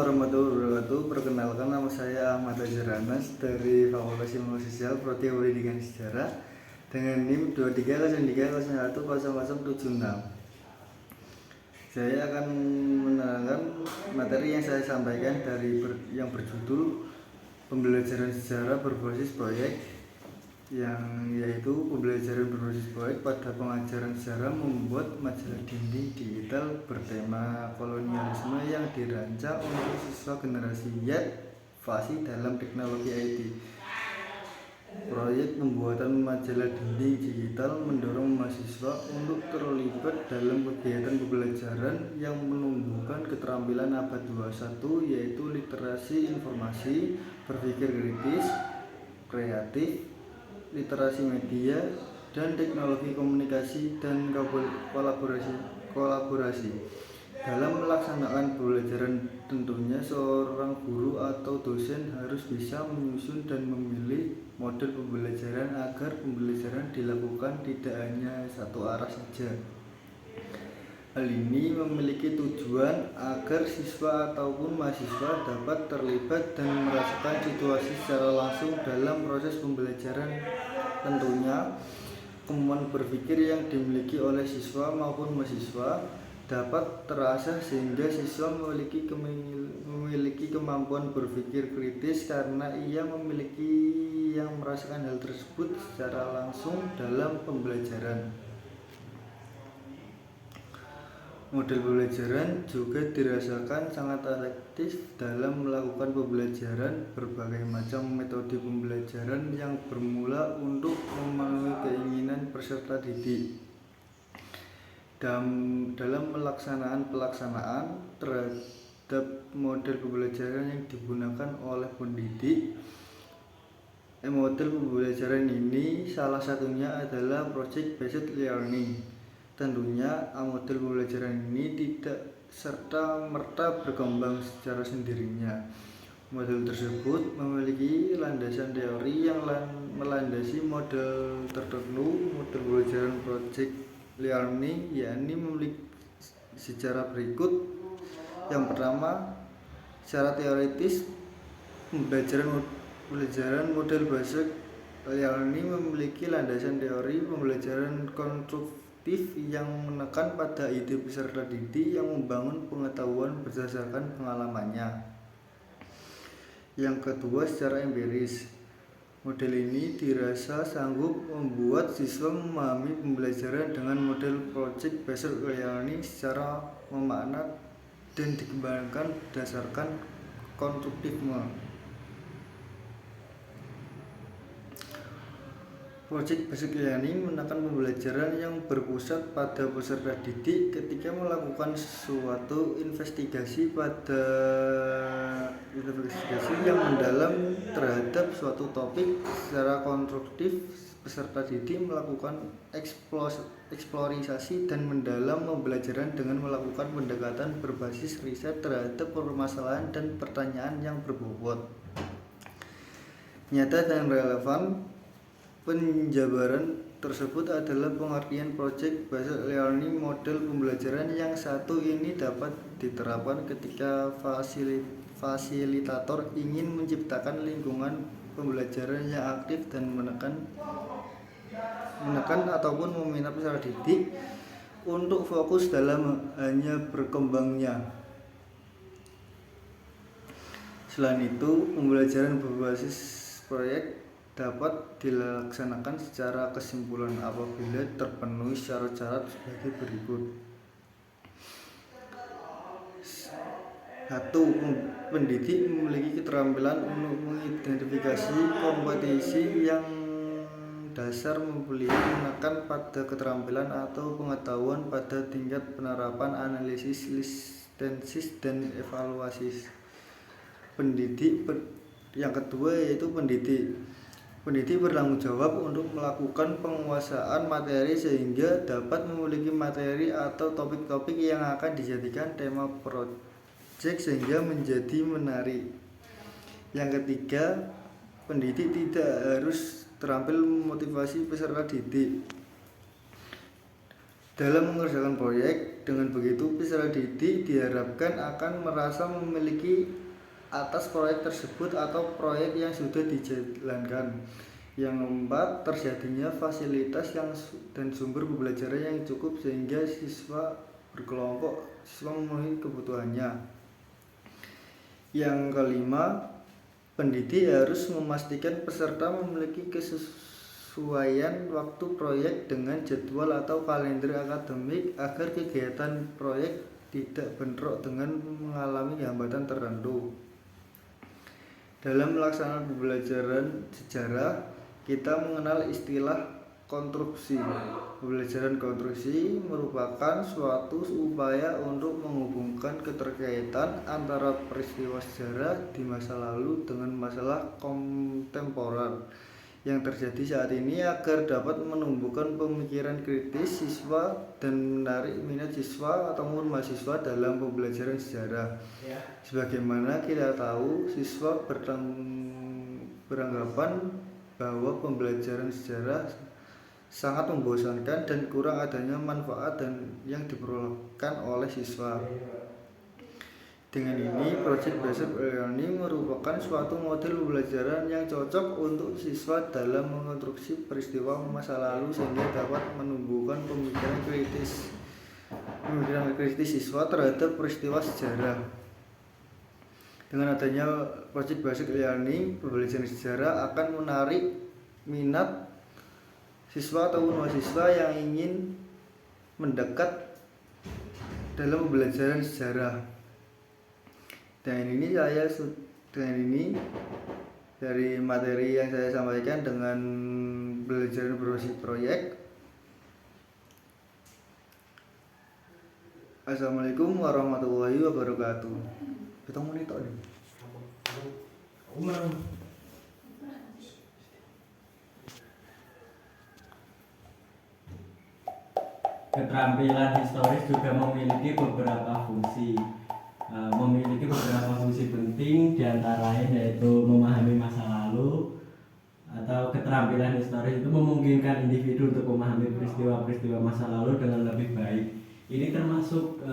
warahmatullahi wabarakatuh. Perkenalkan, nama saya Ahmad Azharanas dari Fakultas Ilmu Sosial Prodi Pendidikan Sejarah dengan NIM 2303010076. Saya akan menerangkan materi yang saya sampaikan yang berjudul pembelajaran sejarah berbasis proyek, yaitu pembelajaran berbasis proyek pada pengajaran sejarah membuat majalah dinding digital bertema kolonialisme yang dirancang untuk siswa generasi Y fasih dalam teknologi IT. Proyek pembuatan majalah dinding digital mendorong mahasiswa untuk terlibat dalam kegiatan pembelajaran yang menumbuhkan keterampilan abad 21, yaitu literasi informasi, berpikir kritis, kreatif, literasi media, dan teknologi komunikasi dan kolaborasi. Dalam melaksanakan pembelajaran, tentunya seorang guru atau dosen harus bisa menyusun dan memilih model pembelajaran agar pembelajaran dilakukan tidak hanya satu arah saja. Hal ini memiliki tujuan agar siswa ataupun mahasiswa dapat terlibat dan merasakan situasi secara langsung dalam proses pembelajaran. Tentunya, kemampuan berpikir yang dimiliki oleh siswa maupun mahasiswa dapat terasah sehingga siswa memiliki kemampuan berpikir kritis karena ia merasakan hal tersebut secara langsung dalam pembelajaran. Model pembelajaran juga dirasakan sangat efektif dalam melakukan pembelajaran. Berbagai macam metode pembelajaran yang bermula untuk memenuhi keinginan peserta didik. Dalam pelaksanaan terhadap model pembelajaran yang digunakan oleh pendidik, model pembelajaran ini salah satunya adalah project based learning. Tentunya model pembelajaran ini tidak serta-merta berkembang secara sendirinya. Model tersebut memiliki landasan teori yang melandasi model tertentu. Model pembelajaran project learning yakni memiliki secara berikut. Yang pertama, secara teoritis, pembelajaran model based learning memiliki landasan teori pembelajaran konstruktif yang menekan pada ide peserta didik yang membangun pengetahuan berdasarkan pengalamannya. Yang kedua, secara empiris. Model ini dirasa sanggup membuat siswa memahami pembelajaran dengan model project based learning secara memakna dan dikembangkan berdasarkan konstruktivisme. Project based learning menekan pembelajaran yang berpusat pada peserta didik ketika melakukan suatu investigasi yang mendalam terhadap suatu topik. Secara konstruktif, peserta didik melakukan eksplorasi dan mendalam pembelajaran dengan melakukan pendekatan berbasis riset terhadap permasalahan dan pertanyaan yang berbobot, nyata dan relevan. Penjabaran tersebut adalah pengertian project based learning. Model pembelajaran yang satu ini dapat diterapkan ketika fasilitator ingin menciptakan lingkungan pembelajaran yang aktif dan menekan ataupun meminta peserta didik untuk fokus dalam hanya berkembangnya. Selain itu, pembelajaran berbasis proyek dapat dilaksanakan secara kesimpulan apabila terpenuhi syarat-syarat sebagai berikut. 1. Pendidik memiliki keterampilan untuk mengidentifikasi kompetisi yang dasar, menekan pada keterampilan atau pengetahuan pada tingkat penerapan, analisis, sintesis, dan evaluasi. Yang kedua yaitu Pendidik bertanggung jawab untuk melakukan penguasaan materi sehingga dapat memiliki materi atau topik-topik yang akan dijadikan tema proyek sehingga menjadi menarik. Yang ketiga, pendidik tidak harus terampil memotivasi peserta didik. Dalam mengerjakan proyek, dengan begitu peserta didik diharapkan akan merasa memiliki atas proyek tersebut atau proyek yang sudah dijalankan. Yang keempat, terjadinya fasilitas dan sumber pembelajaran yang cukup sehingga siswa memenuhi kebutuhannya. Yang kelima, pendidik harus memastikan peserta memiliki kesesuaian waktu proyek dengan jadwal atau kalender akademik agar kegiatan proyek tidak bentrok dengan mengalami hambatan tertentu. Dalam melaksanakan pembelajaran sejarah, kita mengenal istilah konstruksi. Pembelajaran konstruksi merupakan suatu upaya untuk menghubungkan keterkaitan antara peristiwa sejarah di masa lalu dengan masalah kontemporer yang terjadi saat ini agar dapat menumbuhkan pemikiran kritis siswa dan menarik minat siswa ataupun mahasiswa dalam pembelajaran sejarah. Sebagaimana kita tahu, siswa beranggapan bahwa pembelajaran sejarah sangat membosankan dan kurang adanya manfaat yang diperolehkan oleh siswa. Dengan ini, Project Based Learning merupakan suatu model pembelajaran yang cocok untuk siswa dalam mengonstruksi peristiwa masa lalu sehingga dapat menumbuhkan pemikiran kritis siswa terhadap peristiwa sejarah. Dengan adanya Project Based Learning, pembelajaran sejarah akan menarik minat siswa atau mahasiswa yang ingin mendekat dalam pembelajaran sejarah. Dan ini dari materi yang saya sampaikan dengan belajar berbasis proyek. Assalamualaikum warahmatullahi wabarakatuh. Kita mau nih tok nih. Keterampilan historis juga memiliki beberapa fungsi. Penting diantaranya yaitu memahami masa lalu atau keterampilan historis itu memungkinkan individu untuk memahami peristiwa-peristiwa masa lalu dengan lebih baik. Ini termasuk